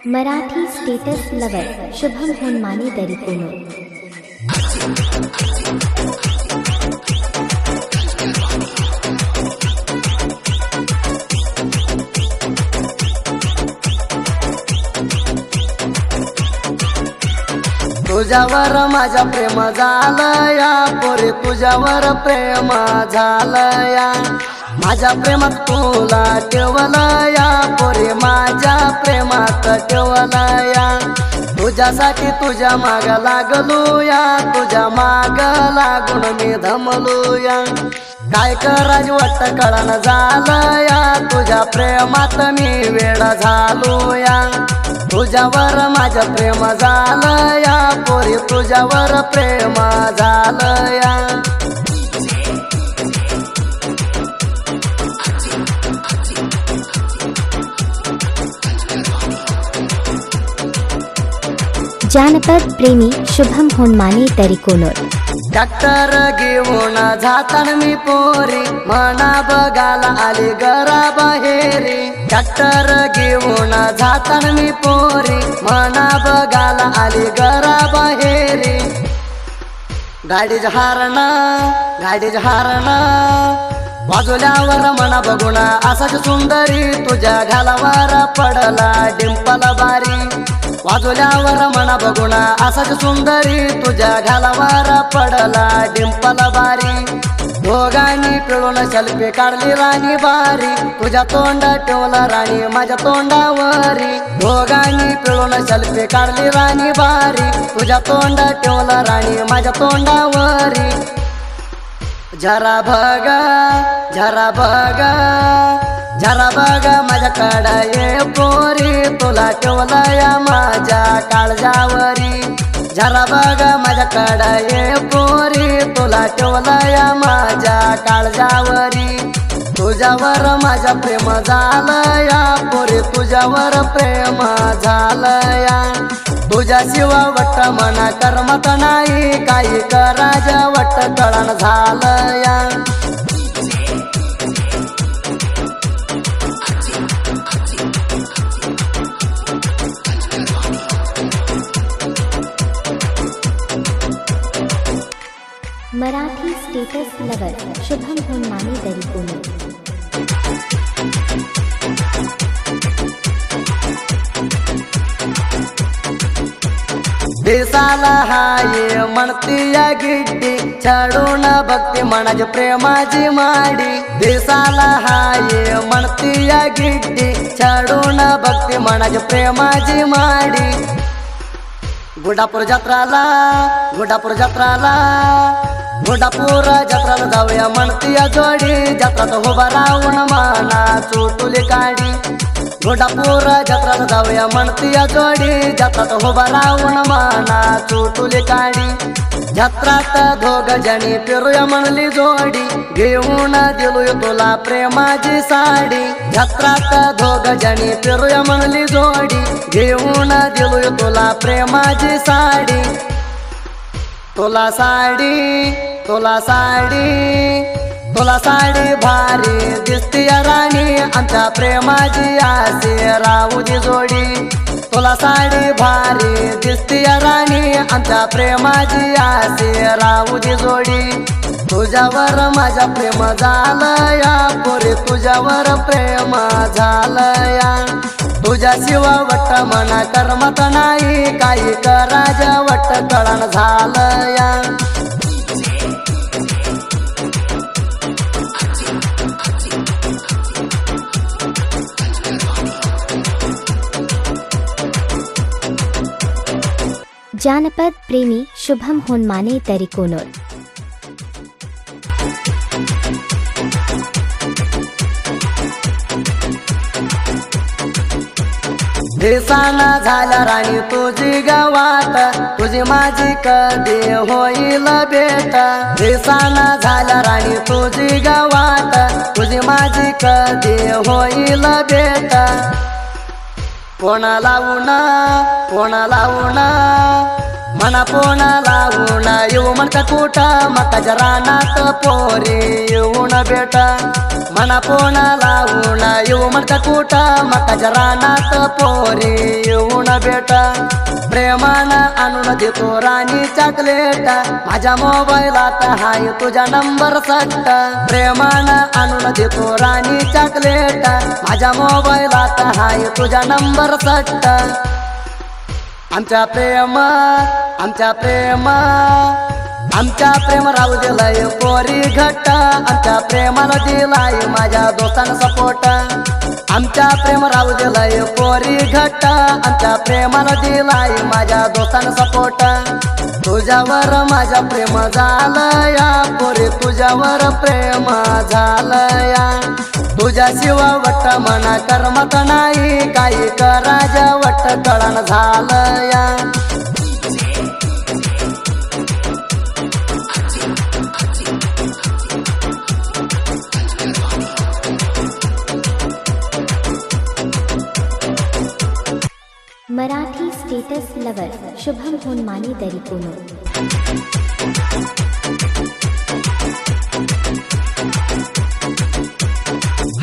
Marathi status lover Shubham Honmane दरिकोनो। तुझ्यावर माझ्या प्रेम झालया पोरी, तुझ्यावर प्रेम झालया, माझ्या प्रेमात तुला ठेवलया पोरी, माझ्या प्रेमात ठेवलया। तुझ्यासाठी तुझ्या माग लागलूया, तुझ्या माग लागून मी धमलूया, काय करायचं वाट कळण झालया, तुझ्या प्रेमात मी वेड झालूया। तुझ्यावर माझं प्रेम झालया पोरी, तुझ्यावर प्रेम झालया। जानपद प्रेमी शुभम होनमाने दरिकोनो। ट्रॅक्टर घेऊन जाताना मी पोरी, मना बघायला आली घरा बाहेरी। ट्रॅक्टर घेऊन जाताना मी पोरी, मना बघायला आली घरा बाहेरी। गाडीच हारण वाजवल्यावर मना बघून असाच सुंदरी, तुझ्या घालावर पडला डिंपल बारी। वाजवल्यावर मना बघून असाच सुंदरी, तुझ्या घालावर पडला डिंपल बारी। दोघांनी पिळून सेल्फी काढली राणी बारी, तुझ्या तोंड ठेवलं राणी माझ्या तोंडावरी। दोघांनी पिळून सेल्फी काढली राणी बारी, तुझ्या तोंड ठेवलं राणी माझ्या तोंडावरी। जरा बघा माझ्याकडे ये पोरी, तुला ठेवलया माझ्या काळजावरी। जरा बघा माझ्याकडे ये पोरी, तुला ठेवलया माझ्या काळजावरी। तुझ्यावर माझा प्रेम झालया पोरी, तुझ्यावर प्रेम झालया। तुझ्याशिवाय वट्ट मना करमत नाही, काही करायचं वट्ट कळण झालया। मराठी स्टेटस लवर शुभम होनमाने दरिकोनो। देसाला हाय म्हणती या गिड्डी, छाडून भक्ती मनाची प्रेमाची माडी। देसाला हाय म्हणती या गिड्डी, छाडून भक्ती मनाची प्रेमाची माडी। गुडापूर जत्राला जाऊया म्हणती या जोडी, जत्रात उभा राहून माना चोटुली काढी। गुडापूर जत्रात जाऊया म्हणती या जोडी, जत्रात उभा राहून माना चोटुली काढी। जत्रात दोघ जणी फिरूया म्हणली जोडी, घेऊन दिलोय तुला प्रेमाची साडी। जत्रात दोघ जणी फिरूया म्हणली जोडी, घेऊन दिलोय तुला प्रेमाची साडी। तुला साडी भारी दिसती राणी, आमच्या प्रेमाची आसे राहू दे जोडी। तुला साडी भारी दिसती राणी, आमच्या प्रेमाची आसे राहू दे जोडी। तुझ्यावर माझा प्रेम झालया पोरी, तुझ्यावर प्रेम झालया। तुझ्याशिवाय वट्ट मना करमत नाही, काही करायचं वट्ट कळण झालया। जानपद प्रेमी शुभम होनमाने दरिकोनो। दिसाना झाल्या राणी तुझी गावात, तुझी माझी कधी होईल भेट। दिसाना झाल्या राणी तुझी गावात, तुझी माझी कधी होईल भेट। कोणा लावून मना पोना लावून येऊ म्हणता कुठं, मकाच्या रानात पोरी येऊन भेटा। मना पोना लावून येऊ म्हणता कुठं, मकाच्या रानात पोरी येऊन आणून देतो राणी चॉकलेट, माझ्या मोबाईलात हाय तुझा नंबर सट्ट. प्रेमानं आणून देतो राणी चॉकलेट, माझ्या मोबाईलात हाय तुझा नंबर सट्ट. आमच्या प्रेम आमच्या प्रेम आमच्या प्रेम राहू दिलाय पोरी घट्ट, आमच्या प्रेमाला दिलाय माझ्या दोस्तानं सपोर्ट. आमच्या प्रेम राहू दिलाय पोरी घट्ट, आमच्या प्रेमाला दिलाय माझ्या दोस्तानं सपोर्ट. तुझ्यावर माझ्या प्रेम झालं या पोरी, तुझ्यावर प्रेम झालं या. तुझ्याशिवाय वट्ट मना करमत नाही, काही करायच्या वट्ट कळण झालं या. मराठी स्टेटस लवर शुभम होनमाने दरिकोनोर.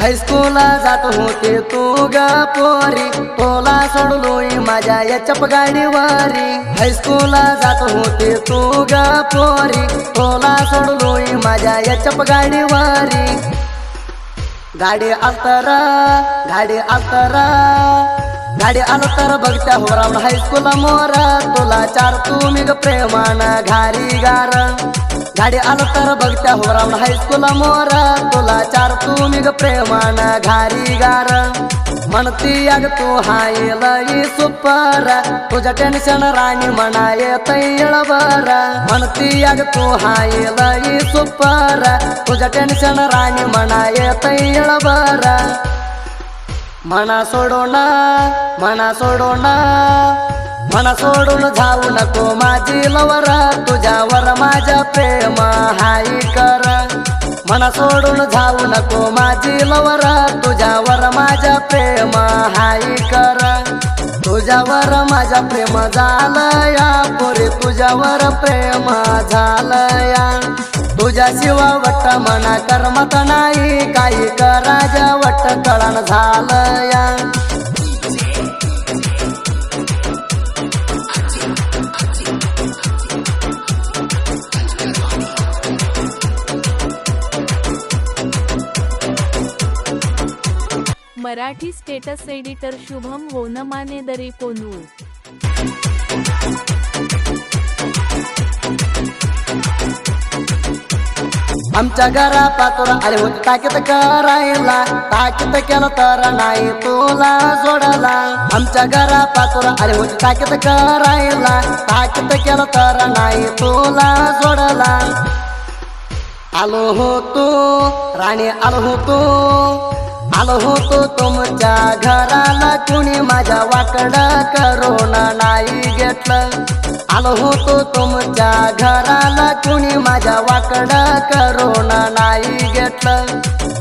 हायस्कूलला जात होते तू ग पोरी, तोला सोडलोय माझ्या याच्या गाडीवारी. हायस्कूलला जात होते तू ग पोरी, तोला सोडलोय माझ्या याच्या गाडीवारी. गाडी आलतर गाडी आलतर गाडी आलं तर बघत्या हो रावण हायस्कूल मोर, तुला चार तुम्ही ग प्रेमानं घारी गार. गाडी आलं तर बघत्या हो रावण हायस्कूल मोर, तुला चार तुम्ही ग प्रेमानं घारी गार. म्हणती अग तू हाय लई सुपर, तुझ्या टेन्शन राणी म्हणा येतैळ बर. म्हणती अग तू हाय लई सुपर, तुझ्या टेन्शन राणी म्हणा येतैळ बर. मना सोडून मना सोडून मना सोडून जाऊ नको माझी लवर, तुझ्यावर माझ्या प्रेम हाय कर. मना सोडून जाऊ नको माझी लवर, तुझ्यावर माझ्या प्रेम हाय कर. तुझ्यावर माझ्या प्रेम झालं या पोरी, तुझ्यावर प्रेम झालं या. तुझ्याशिवाय वट्ट मना करमत नाही, काही करायच्या वट्ट कळण झालं या. मराठी स्टेटस एडिटर शुभम होनमाने दरिकोनोर. आमच्या घरा पातोर आले होते ताकीत करायला, ताकीत केलं तर नाही तुला सोडला. आमच्या घरा पातोर आले होते ताकीत करायला, ताकीत केलं तर नाही तुला सोडला. आलो होतो राणी आलो होतो, आलो होतो तुमच्या घराला, कुणी माझ्या वाकड करून नाही घेतलं. आलो होतो तुमच्या घराला, कुणी माझ्या वाकड करून नाही घेतलं.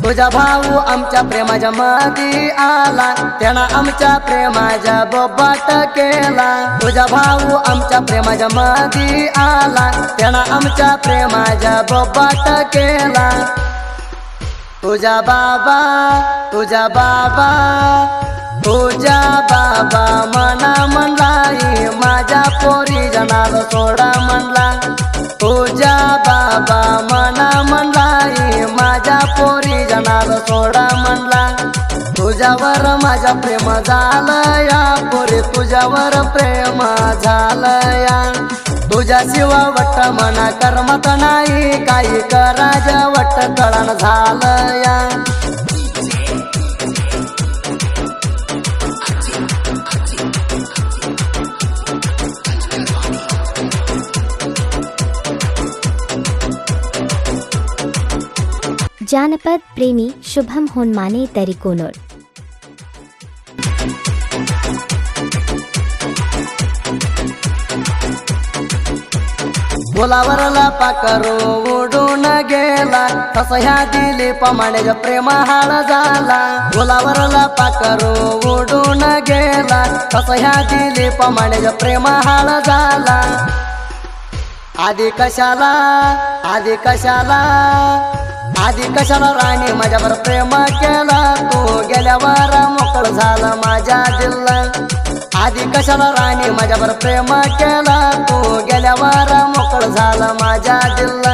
तुझा भाऊ आमच्या प्रेमाच्या मधी आला, त्यानं आमच्या प्रेमाच्या बोबाट केला. तुझा भाऊ आमच्या प्रेमाच्या मधी आला, त्यानं आमच्या प्रेमाच्या बोबाट केला. तुझा बाबा तुझा बाबा तुझा बाबा मना म्हणलाई, माझ्या पोरी जनाला सोडा म्हणला. तुझा बाबा मना म्हणलाई, माझ्या पोरी जनाला सोडा म्हणला. तुझ्यावर माझ्या प्रेम झालं या पोरी, तुझ्यावर प्रेम झालं या. तुझ्याशिवाय वट्ट मना करमत नाही, काही करायच्या वट्ट कळण झालं या. जानपद प्रेमी शुभम होनमाने दरिकोनोर. फुलावरला पाकरू उडून गेला, तसं ह्या दिलीप मानेच्या प्रेम हाळ झाला. फुलावरला पाकरू उडून गेला, तसं ह्या दिलीप मानेच्या प्रेम हाळ झाला. आधी कशाला आधी कशाला आधी कशाला राणी माझ्यावर प्रेम केला, तू गेल्यावर मोकळ झाला माझ्या दिल. आधी कशाला राणी माझ्यावर प्रेम केला तू गेल्यावर मोकळ झाला माझ्या दिलला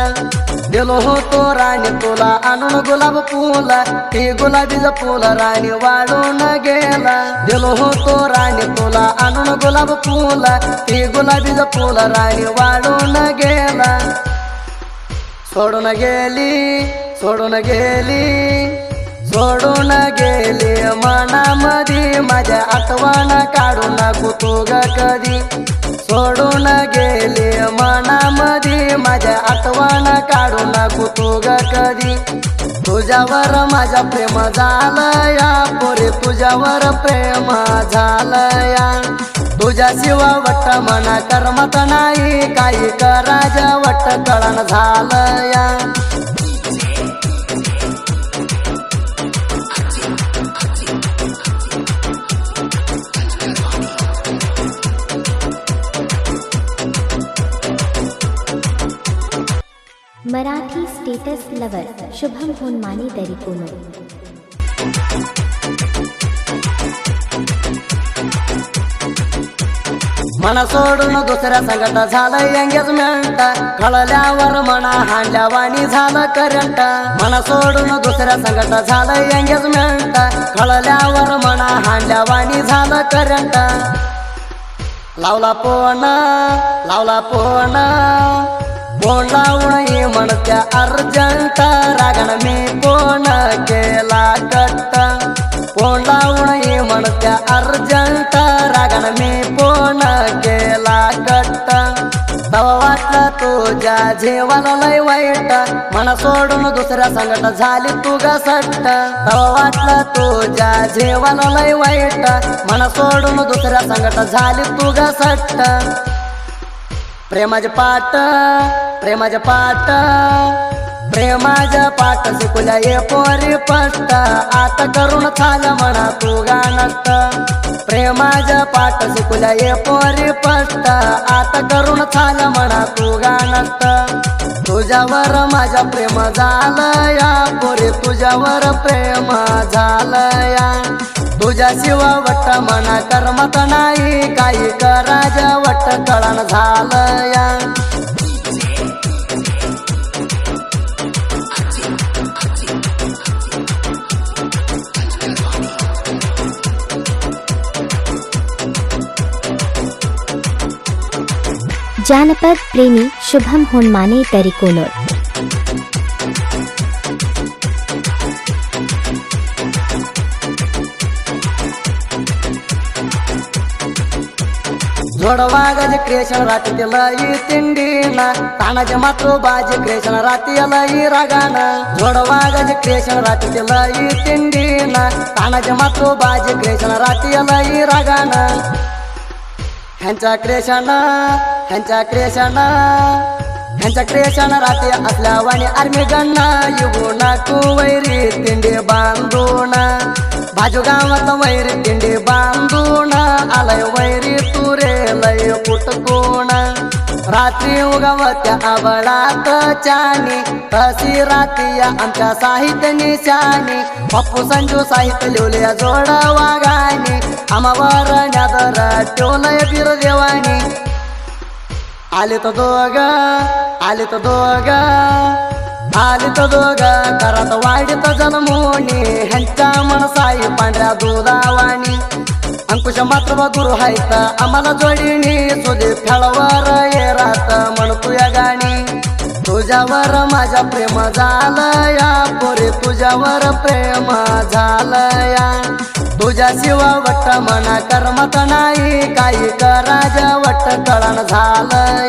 दिलो होतो राणी तुला आणून गुलाब फुल ती गुलाबीच फुल राणी वाढून गेला दिलो होतो राणी तुला आणून गुलाब फुल ती गुलाबीच फुल राणी वाढून गेला सोडून गेली सोडून गेली सोडून गेली मनामध्ये माझ्या आठवण काढू नको तू ग कधी सोडून गेली मनामध्ये माझ्या आठवण काढू नको तू ग कधी तुझ्यावर माझा प्रेम झालं या पोरी तुझ्यावर प्रेम झालं या तुझ्याशिवा वट्ट मना करमत नाही काही कराजा वट्ट कळण झालं या मराठी स्टेटस लवर शुभम होनमाने दरिकोनो मना सोडून दुसऱ्या संगत झालं एंगेजमेंट कळल्यावर मना हांडल्या वाणी झालं करंट मना सोडून दुसऱ्या संगत झालं एंगेजमेंट कळल्यावर मना हांडल्या वाणी झालं करंट लावला फोन फोन लावून ये म्हणत्या अर्जंट रागण मी फोन केला कट्ट फोन लावून ये म्हणत्या अर्जंट रागण मी फोन केला कट्ट तवा वाटलं तुझ्या जीवाला लय वाईट मना सोडून दुसऱ्या संगत झाली तू ग सट्ट तवा वाटलं तुझ्या जीवाला लय वाईट मना सोडून दुसऱ्या संगत झाली तू ग सट्ट प्रेमाचे पाट शिकूया ये पोरी पट्ट आता करून झालं म्हणा तू गाणत प्रेमाच्या पाठ शिकूया ये पोरी पट्ट आता करून झालं म्हणा तू गाणत तुझ्यावर माझा प्रेम झालं या पोरी तुझ्यावर प्रेम झालं या तुझ्याशिवा वट्ट मना करमत नाही काही कराजा वट्ट कळण झालं या जानपद प्रेमी शुभम होनमाने दरिकोनो जोडवागज क्रेशन राती लई तिंडीना तानाचे मातृ बाज क्रेशन राती लई रागाना जोडवागज क्रेशन राती लई तिंडीना तानाचे मातृ बाज क्रेशन राती लई रागाना ह्यांच्या क्रेशन राती असल्या वाणी आर्मी गण्णा येऊ नाकू वैरी तिंडी बांधून बाजू गावात वैरी तिंडी बांधून आलय वैरी तुरे लय पुटकून रात्री उगवत्या आवळात चानी तशी राती आमच्या साहित्य निशानी पप्पू संजू साहित्य लिवल्या जोड वागानी आमावर न्यादर ठेवलंय बीर देवानी आले तो दोघ घरात वाढीत जन्मोनी ह्यांच्या मनसाई पांढऱ्या दुधावानी अंकुश मात्र गुरु हायत आम्हाला जोडीनी सुदे फेळवर ये रात म्हणतो या गाणी तुझ्यावर माझा प्रेम झालं या पोरी तुझ्यावर प्रेम झालं या तुझ्याशिवा वट्ट मना करमत नाही काही कराजा वट्ट कळण झालं